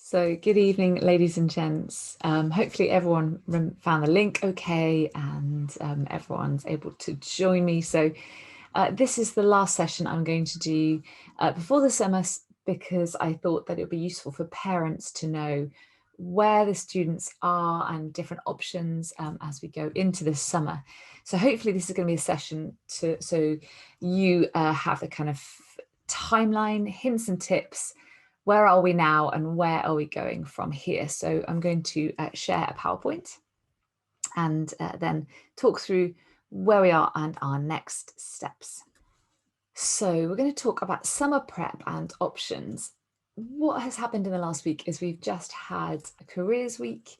So good evening, ladies and gents. Hopefully everyone found the link okay and everyone's able to join me. So this is the last session I'm going to do before the summer because I thought that it would be useful for parents to know where the students are and different options as we go into the summer. So hopefully this is going to be a session so you have a kind of timeline, hints and tips. Where are we now and where are we going from here? So I'm going to share a PowerPoint and then talk through where we are and our next steps. So we're going to talk about summer prep and options. What has happened in the last week is we've just had a careers week.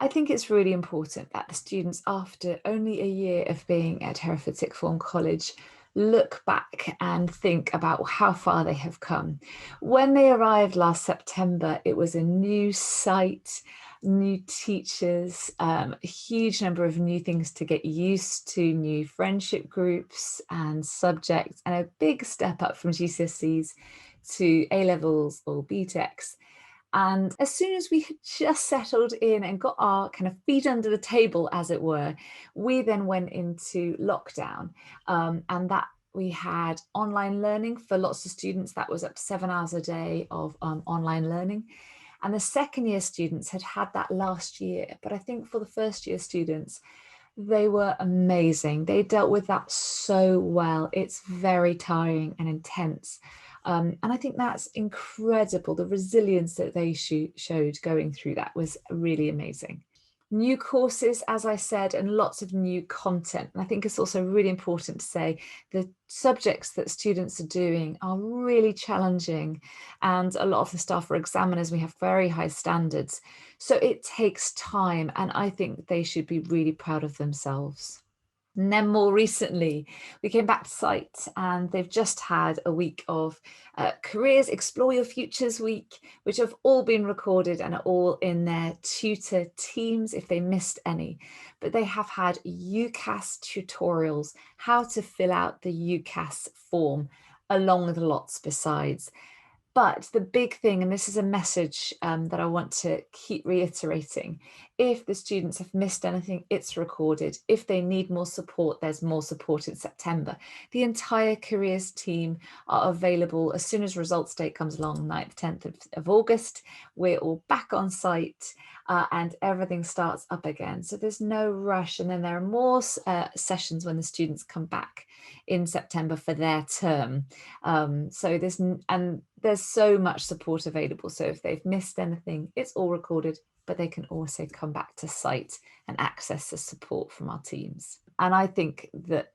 I think it's really important that the students, after only a year of being at Hereford Sixth Form College, look back and think about how far they have come. When they arrived last September, it was a new site, new teachers, a huge number of new things to get used to, new friendship groups and subjects, and a big step up from GCSEs to A-levels or BTECs. And as soon as we had just settled in and got our kind of feet under the table, as it were, we then went into lockdown. And that we had online learning for lots of students. That was up to 7 hours a day of online learning. And the second year students had had that last year. But I think for the first year students, they were amazing. They dealt with that so well. It's very tiring and intense. And I think that's incredible. The resilience that they showed going through that was really amazing. New courses, as I said, and lots of new content. And I think it's also really important to say the subjects that students are doing are really challenging. And a lot of the staff are examiners. We have very high standards. So it takes time. And I think they should be really proud of themselves. And then more recently, we came back to site and they've just had a week of Careers Explore Your Futures week, which have all been recorded and are all in their tutor teams if they missed any. But they have had UCAS tutorials, how to fill out the UCAS form, along with lots besides. But the big thing, and this is a message that I want to keep reiterating, if the students have missed anything, it's recorded. If they need more support, there's more support in September. The entire careers team are available as soon as results date comes along, 9th, 10th of August. We're all back on site and everything starts up again. So there's no rush. And then there are more sessions when the students come back in September for their term. So there's so much support available. So if they've missed anything, it's all recorded, but they can also come back to site and access the support from our teams. And I think that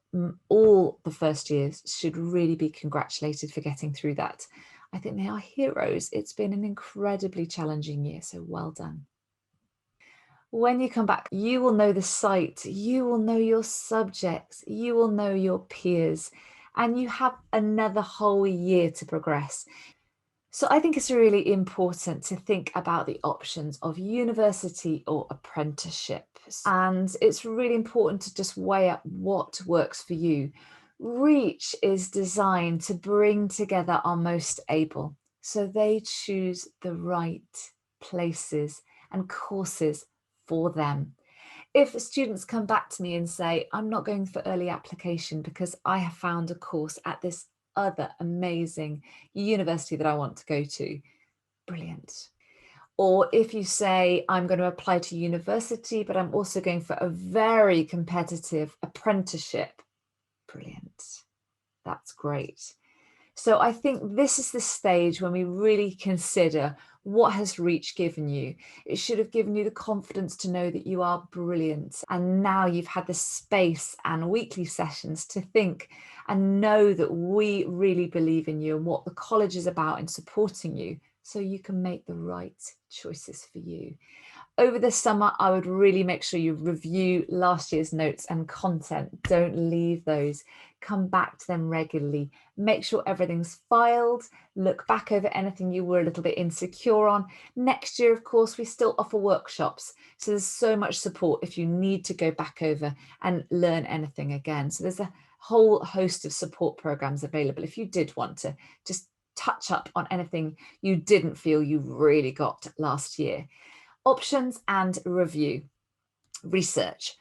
all the first years should really be congratulated for getting through that. I think they are heroes. It's been an incredibly challenging year, so well done. When you come back, you will know the site, you will know your subjects, you will know your peers, and you have another whole year to progress. So I think it's really important to think about the options of university or apprenticeship. And it's really important to just weigh up what works for you. Reach is designed to bring together our most able, so they choose the right places and courses for them. If students come back to me and say, I'm not going for early application because I have found a course at this other amazing university that I want to go to, brilliant. Or if you say, I'm going to apply to university, but I'm also going for a very competitive apprenticeship, brilliant. That's great. So I think this is the stage when we really consider what has Reach given you. It should have given you the confidence to know that you are brilliant. And now you've had the space and weekly sessions to think and know that we really believe in you and what the college is about in supporting you, so you can make the right choices for you. Over the summer, I would really make sure you review last year's notes and content. Don't leave those. Come back to them regularly. Make sure everything's filed. Look back over anything you were a little bit insecure on. Next year, of course, we still offer workshops. So there's so much support if you need to go back over and learn anything again. So there's a whole host of support programs available if you did want to just touch up on anything you didn't feel you really got last year. Options and review. Research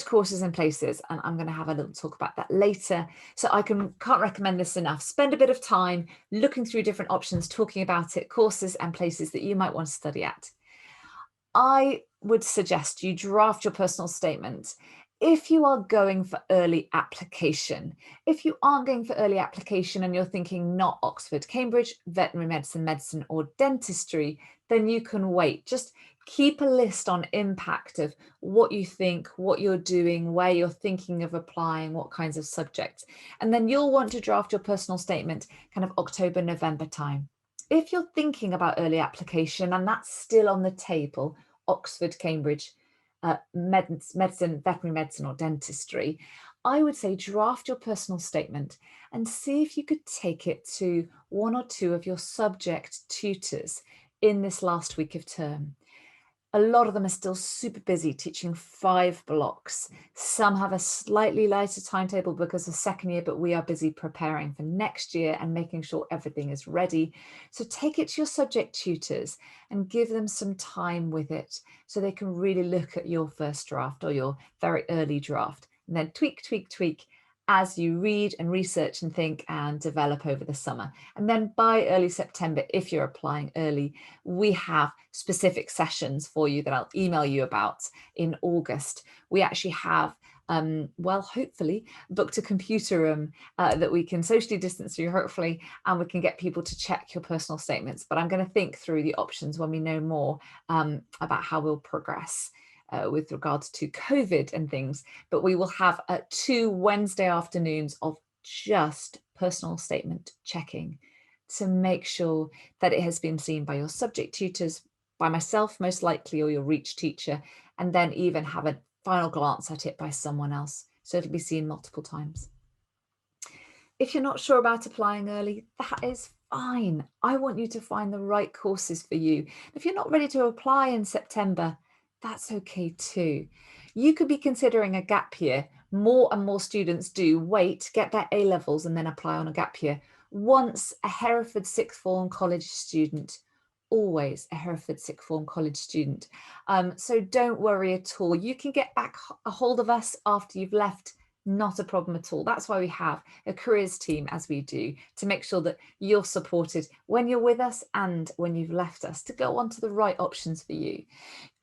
courses and places, and I'm going to have a little talk about that later. So I can't recommend this enough. Spend a bit of time looking through different options, talking about it, courses and places that you might want to study at. I would suggest you draft your personal statement if you are going for early application. If you aren't going for early application and you're thinking not Oxford, Cambridge, veterinary medicine, or dentistry, then you can wait. Just keep a list on impact of what you think, what you're doing, where you're thinking of applying, what kinds of subjects. And then you'll want to draft your personal statement kind of October, November time. If you're thinking about early application and that's still on the table, Oxford, Cambridge, medicine, veterinary medicine, or dentistry, I would say draft your personal statement and see if you could take it to one or two of your subject tutors in this last week of term. A lot of them are still super busy teaching 5 blocks. Some have a slightly lighter timetable because of second year, but we are busy preparing for next year and making sure everything is ready. So take it to your subject tutors and give them some time with it so they can really look at your first draft or your very early draft, and then tweak as you read and research and think and develop over the summer. And then by early September, if you're applying early, we have specific sessions for you that I'll email you about in August. We actually have, well, hopefully, booked a computer room that we can socially distance you, hopefully, and we can get people to check your personal statements. But I'm going to think through the options when we know more about how we'll progress with regards to COVID and things. But we will have 2 Wednesday afternoons of just personal statement checking to make sure that it has been seen by your subject tutors, by myself most likely, or your reach teacher, and then even have a final glance at it by someone else. So it'll be seen multiple times. If you're not sure about applying early, that is fine. I want you to find the right courses for you. If you're not ready to apply in September, that's okay too. You could be considering a gap year. More and more students do wait, get their A-levels and then apply on a gap year. Once a Hereford sixth form college student, always a Hereford sixth form college student. So don't worry at all. You can get back a hold of us after you've left. Not a problem at all. That's why we have a careers team, as we do, to make sure that you're supported when you're with us and when you've left us, to go on to the right options for you.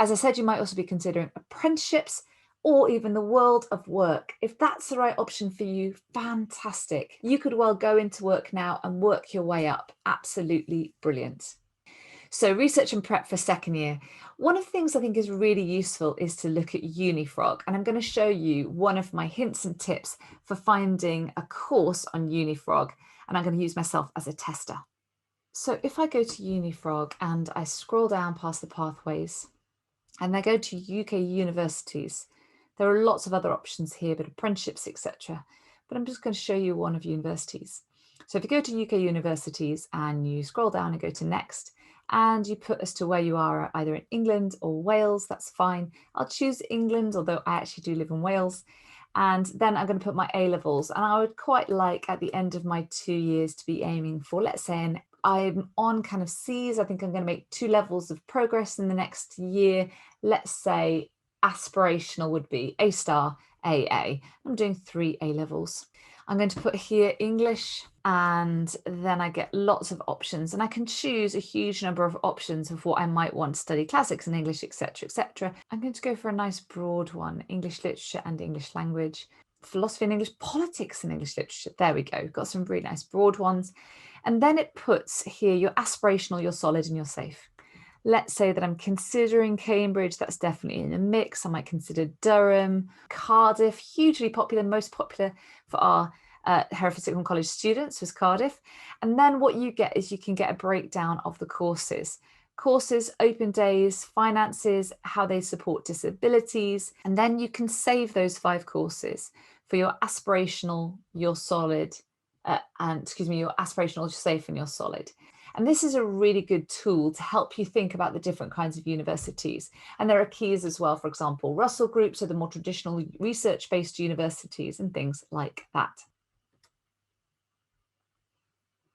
As I said, you might also be considering apprenticeships or even the world of work. If that's the right option for you, fantastic. You could well go into work now and work your way up. Absolutely brilliant. So research and prep for second year. One of the things I think is really useful is to look at Unifrog, and I'm going to show you one of my hints and tips for finding a course on Unifrog, and I'm going to use myself as a tester. So if I go to Unifrog and I scroll down past the pathways and I go to UK universities, there are lots of other options here, but apprenticeships, etc. But I'm just going to show you one of universities. So if you go to UK universities and you scroll down and go to next, and you put as to where you are, either in England or Wales, that's fine. I'll choose England, although I actually do live in Wales. And then I'm going to put my A-levels. And I would quite like at the end of my 2 years to be aiming for, let's say, I'm on kind of C's. I think I'm going to make 2 levels of progress in the next year. Let's say aspirational would be A star, AA. I'm doing 3 A-levels. I'm going to put here English, and then I get lots of options, and I can choose a huge number of options of what I might want to study, classics and English, etc., etc. I'm going to go for a nice broad one, English literature and English language, philosophy and English, politics and English literature. There we go. Got some really nice broad ones. And then it puts here your aspirational, your solid, and your safe. Let's say that I'm considering Cambridge, that's definitely in a mix. I might consider Durham, Cardiff, hugely popular, most popular for our Hereford Sixth Form College students was Cardiff. And then what you get is you can get a breakdown of the courses. Courses, open days, finances, how they support disabilities. And then you can save those 5 courses for your aspirational, your solid, your aspirational, your safe, and your solid. And this is a really good tool to help you think about the different kinds of universities. And there are keys as well, for example, Russell groups are the more traditional research-based universities and things like that.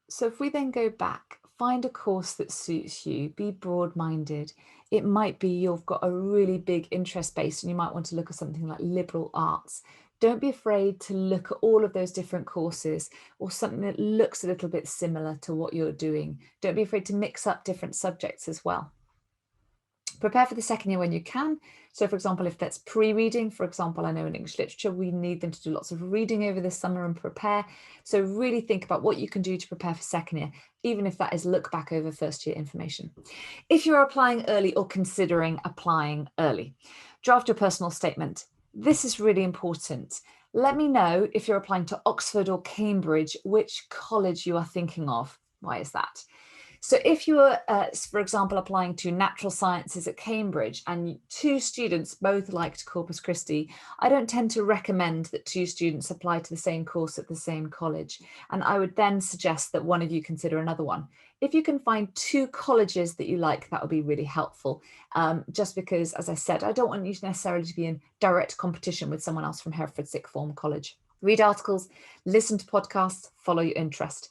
So if we then go back, find a course that suits you, be broad-minded. It might be you've got a really big interest base and you might want to look at something like liberal arts. Don't be afraid to look at all of those different courses or something that looks a little bit similar to what you're doing. Don't be afraid to mix up different subjects as well. Prepare for the second year when you can. So for example, if that's pre-reading, for example, I know in English literature, we need them to do lots of reading over the summer and prepare. So really think about what you can do to prepare for second year, even if that is look back over first year information. If you're applying early or considering applying early, draft your personal statement. This is really important. Let me know if you're applying to Oxford or Cambridge, which college you are thinking of. Why is that? So if you are, for example, applying to natural sciences at Cambridge and two students both liked Corpus Christi, I don't tend to recommend that two students apply to the same course at the same college. And I would then suggest that one of you consider another one. If you can find two colleges that you like, that would be really helpful. Just because, as I said, I don't want you necessarily to be in direct competition with someone else from Hereford Sixth Form College. Read articles, listen to podcasts, follow your interest.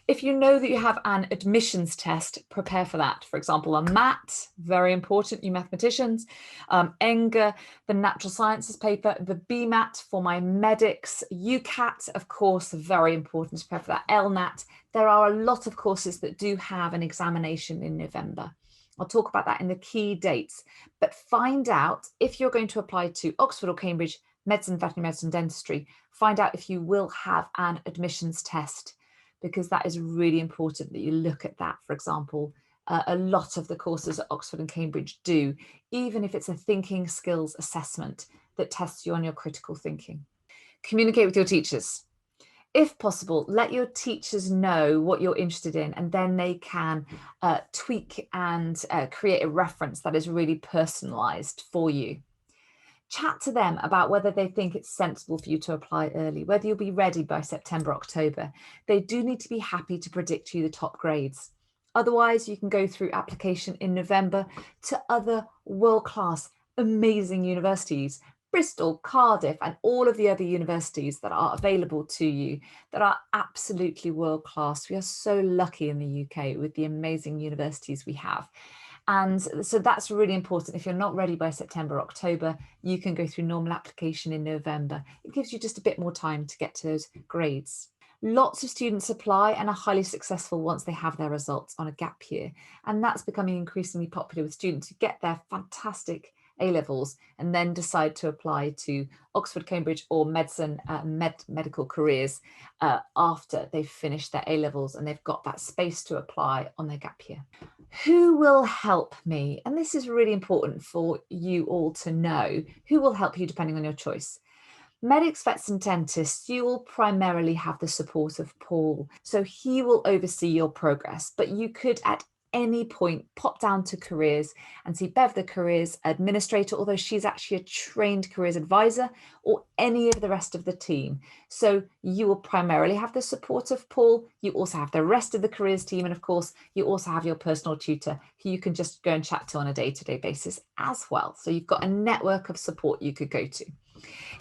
If you know that you have an admissions test, prepare for that. For example, a MAT, very important, you mathematicians, ENGA, the natural sciences paper, the BMAT for my medics, UCAT, of course, very important to prepare for that, LNAT. There are a lot of courses that do have an examination in November. I'll talk about that in the key dates, but find out if you're going to apply to Oxford or Cambridge, medicine, veterinary medicine, dentistry, find out if you will have an admissions test, because that is really important that you look at that. For example, a lot of the courses at Oxford and Cambridge do, even if it's a thinking skills assessment that tests you on your critical thinking. Communicate with your teachers. If possible, let your teachers know what you're interested in, and then they can tweak and create a reference that is really personalized for you. Chat to them about whether they think it's sensible for you to apply early, whether you'll be ready by September, October. They do need to be happy to predict you the top grades. Otherwise, you can go through application in November to other world-class, amazing universities, Bristol, Cardiff, and all of the other universities that are available to you that are absolutely world-class. We are so lucky in the UK with the amazing universities we have. And so that's really important. If you're not ready by September, October, you can go through normal application in November. It gives you just a bit more time to get to those grades. Lots of students apply and are highly successful once they have their results on a gap year. And that's becoming increasingly popular with students who get their fantastic A-levels and then decide to apply to Oxford, Cambridge, or medicine, medical careers after they've finished their A-levels and they've got that space to apply on their gap year. Who will help me? And this is really important for you all to know. Who will help you depending on your choice? Medics, vets and dentists, you will primarily have the support of Paul. So he will oversee your progress, but you could at any point pop down to careers and see Bev, the careers administrator, although she's actually a trained careers advisor, or any of the rest of the team. So you will primarily have the support of Paul. You also have the rest of the careers team. And of course, you also have your personal tutor who you can just go and chat to on a day-to-day basis as well. So you've got a network of support you could go to.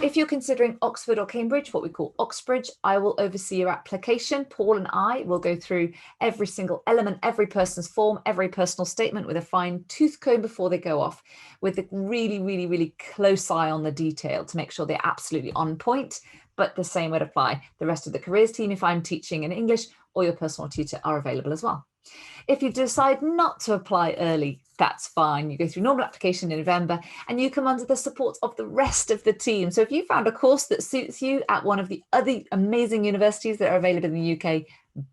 If you're considering Oxford or Cambridge, what we call Oxbridge, I will oversee your application. Paul and I will go through every single element, every person's form, every personal statement with a fine tooth comb before they go off, with a really, really, really close eye on the detail to make sure they're absolutely on point. But the same would apply. The rest of the careers team, if I'm teaching in English, or your personal tutor are available as well. If you decide not to apply early, that's fine. You go through normal application in November and you come under the support of the rest of the team. So if you found a course that suits you at one of the other amazing universities that are available in the UK,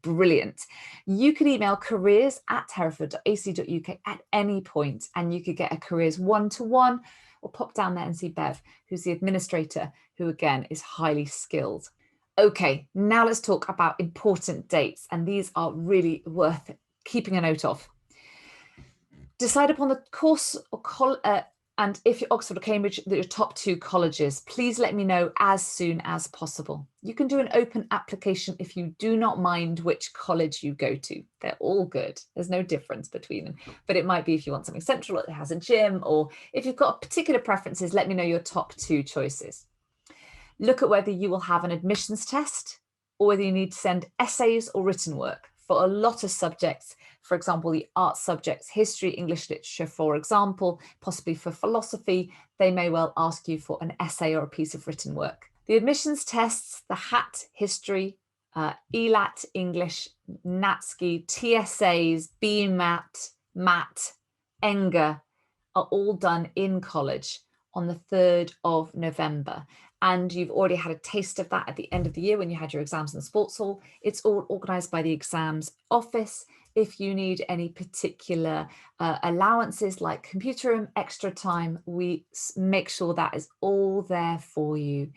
brilliant. You could email careers@hereford.ac.uk at any point and you could get a careers one-to-one or pop down there and see Bev, who's the administrator, who again is highly skilled. Okay, now let's talk about important dates, and these are really worth keeping a note of. Decide upon the course or and if you're Oxford or Cambridge, your top two colleges. Please let me know as soon as possible. You can do an open application if you do not mind which college you go to. They're all good. There's no difference between them. But it might be if you want something central that has a gym, or if you've got particular preferences, let me know your top two choices. Look at whether you will have an admissions test or whether you need to send essays or written work. for a lot of subjects, for example, the art subjects, history, English literature, for example, possibly for philosophy, they may well ask you for an essay or a piece of written work. The admissions tests, the HAT, history, ELAT, English, NATSCI, TSAs, BMAT, MAT, ENGA are all done in college on the 3rd of November. And you've already had a taste of that at the end of the year when you had your exams in the sports hall. It's all organised by the exams office. If you need any particular allowances like computer room, extra time, we make sure that is all there for you.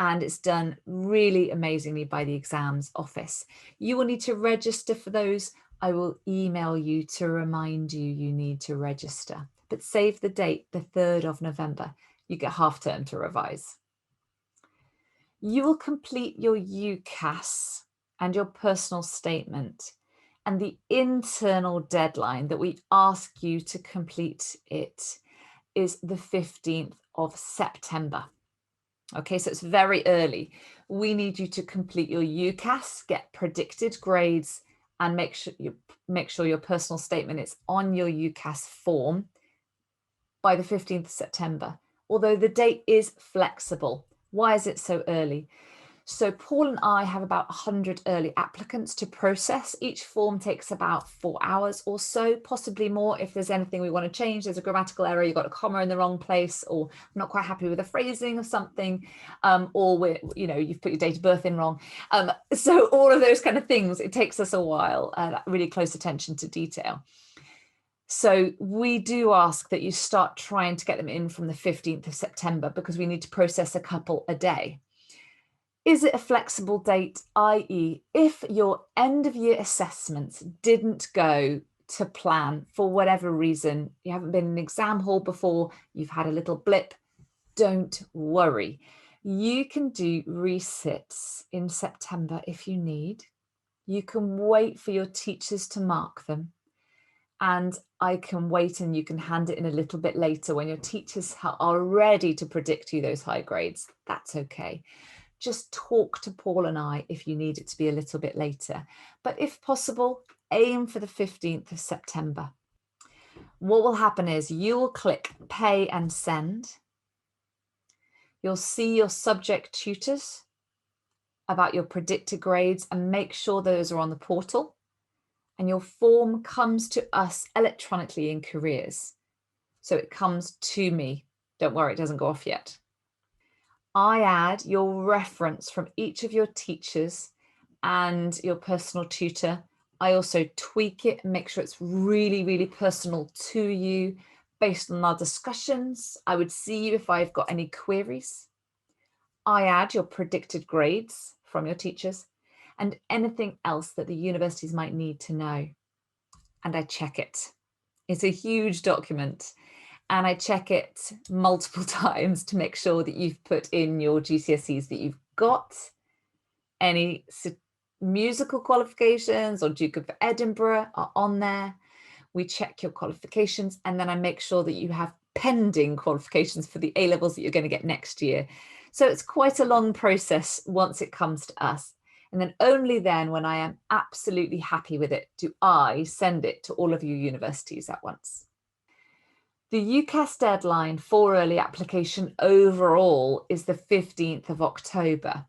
And it's done really amazingly by the exams office. You will need to register for those. I will email you to remind you you need to register. But save the date, the 3rd of November. You get half term to revise. You will complete your UCAS and your personal statement, and the internal deadline that we ask you to complete it is the 15th of September. Okay, so it's very early. We need you to complete your UCAS, get predicted grades, and make sure your personal statement is on your UCAS form by the 15th of September, although the date is flexible. Why is it so early? So Paul and I have about 100 early applicants to process. Each form takes about 4 hours or so, possibly more if there's anything we want to change. There's a grammatical error, you've got a comma in the wrong place, or I'm not quite happy with the phrasing of something, or you've put your date of birth in wrong. So all of those kind of things, it takes us a while, really close attention to detail. So we do ask that you start trying to get them in from the 15th of September because we need to process a couple a day. Is it a flexible date, i.e. if your end of year assessments didn't go to plan for whatever reason, you haven't been in an exam hall before, you've had a little blip, don't worry. You can do resits in September if you need. You can wait for your teachers to mark them. And I can wait and you can hand it in a little bit later when your teachers are ready to predict you those high grades. That's okay. Just talk to Paul and I if you need it to be a little bit later. But if possible, aim for the 15th of September. What will happen is you will click pay and send. You'll see your subject tutors about your predicted grades and make sure those are on the portal. And your form comes to us electronically in careers. So it comes to me. Don't worry, it doesn't go off yet. I add your reference from each of your teachers and your personal tutor. I also tweak it and make sure it's really, really personal to you based on our discussions. I would see you if I've got any queries. I add your predicted grades from your teachers and anything else that the universities might need to know. And I check it. It's a huge document and I check it multiple times to make sure that you've put in your GCSEs that you've got, any musical qualifications or Duke of Edinburgh are on there. We check your qualifications and then I make sure that you have pending qualifications for the A-levels that you're going to get next year. So it's quite a long process once it comes to us. And then only then, when I am absolutely happy with it, do I send it to all of your universities at once. The UCAS deadline for early application overall is the 15th of October.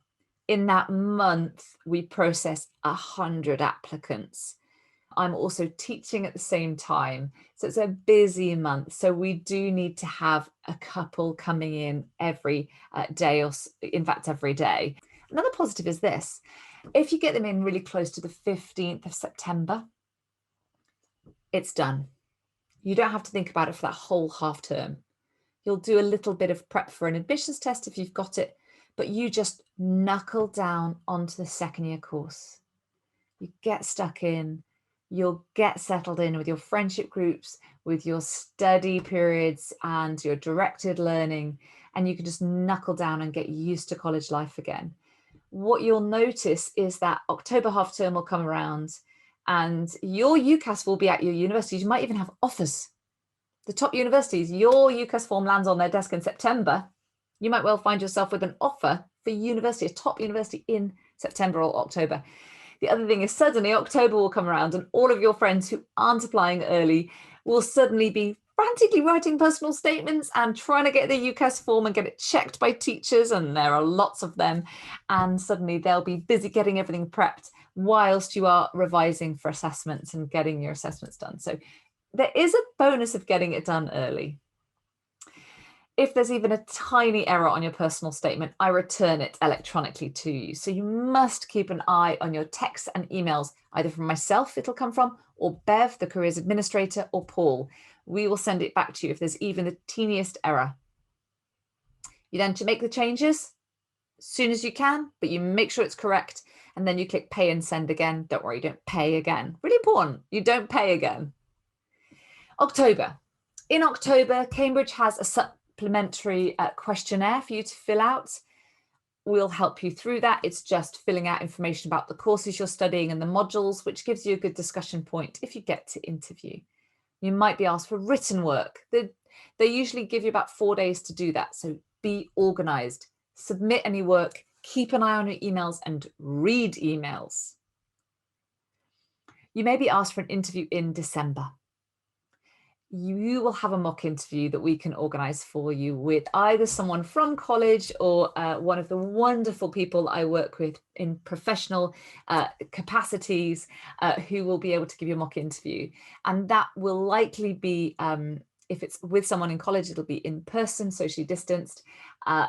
In that month, we process 100 applicants. I'm also teaching at the same time. So it's a busy month. So we do need to have a couple coming in every day, or in fact, every day. Another positive is this. If you get them in really close to the 15th of September, it's done. You don't have to think about it for that whole half term. You'll do a little bit of prep for an admissions test if you've got it, but you just knuckle down onto the second year course. You get stuck in, you'll get settled in with your friendship groups, with your study periods and your directed learning, and you can just knuckle down and get used to college life again. What you'll notice is that October half term will come around and your UCAS will be at your universities. You might even have offers. The top universities, your UCAS form lands on their desk in September. You might well find yourself with an offer for university, a top university in September or October. The other thing is suddenly October will come around and all of your friends who aren't applying early will suddenly be frantically writing personal statements and trying to get the UCAS form and get it checked by teachers, and there are lots of them, and suddenly they'll be busy getting everything prepped whilst you are revising for assessments and getting your assessments done. So there is a bonus of getting it done early. If there's even a tiny error on your personal statement, I return it electronically to you. So you must keep an eye on your texts and emails, either from myself, it'll come from, or Bev, the careers administrator, or Paul. We will send it back to you if there's even the teeniest error. You then to make the changes as soon as you can, but you make sure it's correct. And then you click pay and send again. Don't worry, you don't pay again. Really important, you don't pay again. October. In October, Cambridge has a supplementary questionnaire for you to fill out. We'll help you through that. It's just filling out information about the courses you're studying and the modules, which gives you a good discussion point if you get to interview. You might be asked for written work. They usually give you about 4 days to do that. So be organized, submit any work, keep an eye on your emails and read emails. You may be asked for an interview in December. You will have a mock interview that we can organize for you with either someone from college or one of the wonderful people I work with in professional capacities who will be able to give you a mock interview. And that will likely be, if it's with someone in college, it'll be in person, socially distanced.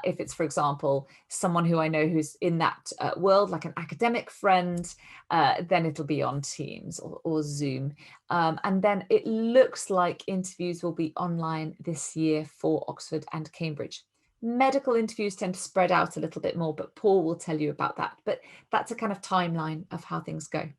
If it's, for example, someone who I know who's in that world, like an academic friend, then it'll be on Teams or Zoom. And then it looks like interviews will be online this year for Oxford and Cambridge. Medical interviews tend to spread out a little bit more, but Paul will tell you about that. But that's a kind of timeline of how things go.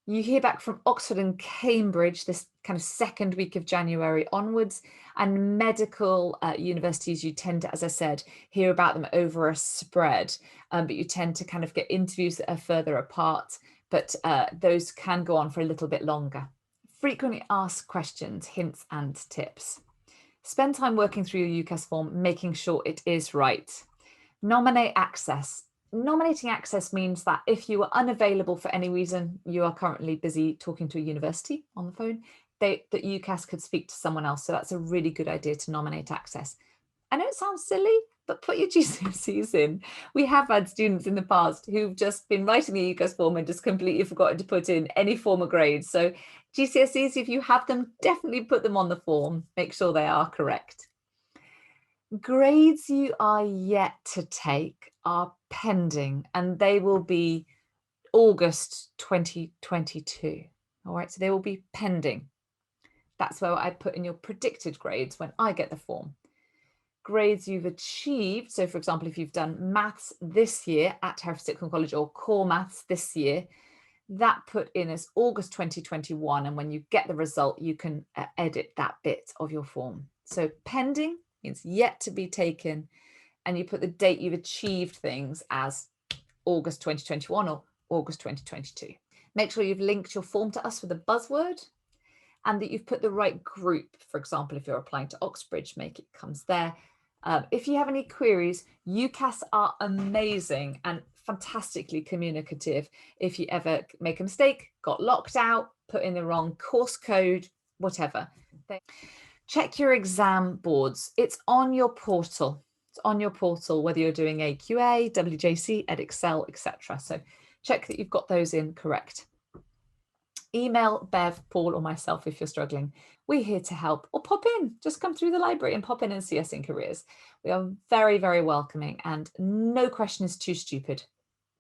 You hear back from Oxford and Cambridge this kind of second week of January onwards, and medical universities, you tend to, as I said, hear about them over a spread, but you tend to kind of get interviews that are further apart, but those can go on for a little bit longer. Frequently asked questions, hints and tips. Spend time working through your UCAS form, making sure it is right. Nominate access. Nominating access means that if you are unavailable for any reason, you are currently busy talking to a university on the phone, that UCAS could speak to someone else. So that's a really good idea to nominate access. I know it sounds silly, but put your GCSEs in. We have had students in the past who've just been writing the UCAS form and just completely forgotten to put in any form of grades. So GCSEs, if you have them, definitely put them on the form. Make sure they are correct. Grades you are yet to take are pending, and they will be August 2022. All right, so they will be pending. That's where I put in your predicted grades when I get the form. Grades you've achieved, so for example, if you've done maths this year at Hereford College or core maths this year, that put in as August 2021, and when you get the result, you can edit that bit of your form. So pending means yet to be taken, and you put the date you've achieved things as August 2021 or August 2022. Make sure you've linked your form to us with a buzzword and that you've put the right group. For example, if you're applying to Oxbridge, make it comes there. If you have any queries, UCAS are amazing and fantastically communicative. If you ever make a mistake, got locked out, put in the wrong course code, whatever. Check your exam boards. It's on your portal. It's on your portal, whether you're doing AQA, WJC, Edexcel, etc. So check that you've got those in correct. Email Bev, Paul, or myself if you're struggling. We're here to help, or pop in. Just come through the library and pop in and see us in careers. We are very, very welcoming, and no question is too stupid.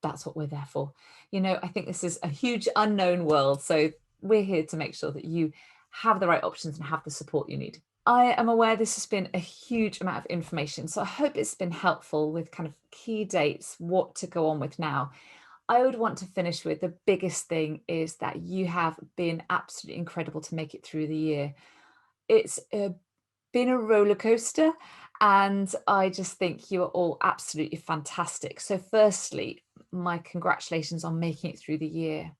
That's what we're there for. You know, I think this is a huge unknown world, so we're here to make sure that you have the right options and have the support you need. I am aware this has been a huge amount of information, so I hope it's been helpful with kind of key dates, what to go on with now. I would want to finish with the biggest thing is that you have been absolutely incredible to make it through the year. It's been a roller coaster, and I just think you are all absolutely fantastic. So firstly, my congratulations on making it through the year.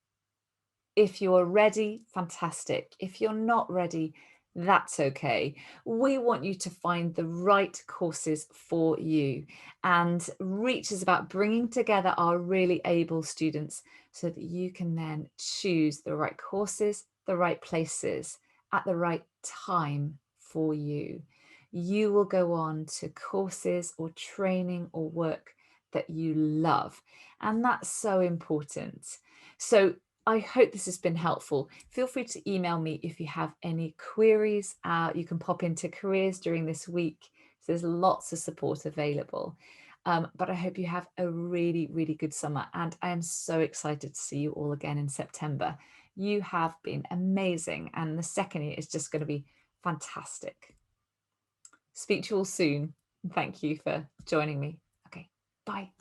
If you're ready, fantastic. If you're not ready, That's okay. We want you to find the right courses for you. And Reach is about bringing together our really able students so that you can then choose the right courses, the right places at the right time for you. You will go on to courses or training or work that you love. And that's so important. So I hope this has been helpful. Feel free to email me if you have any queries. You can pop into careers during this week. So there's lots of support available. But I hope you have a really, really good summer. And I am so excited to see you all again in September. You have been amazing. And the second year is just going to be fantastic. Speak to you all soon. Thank you for joining me. Okay, bye.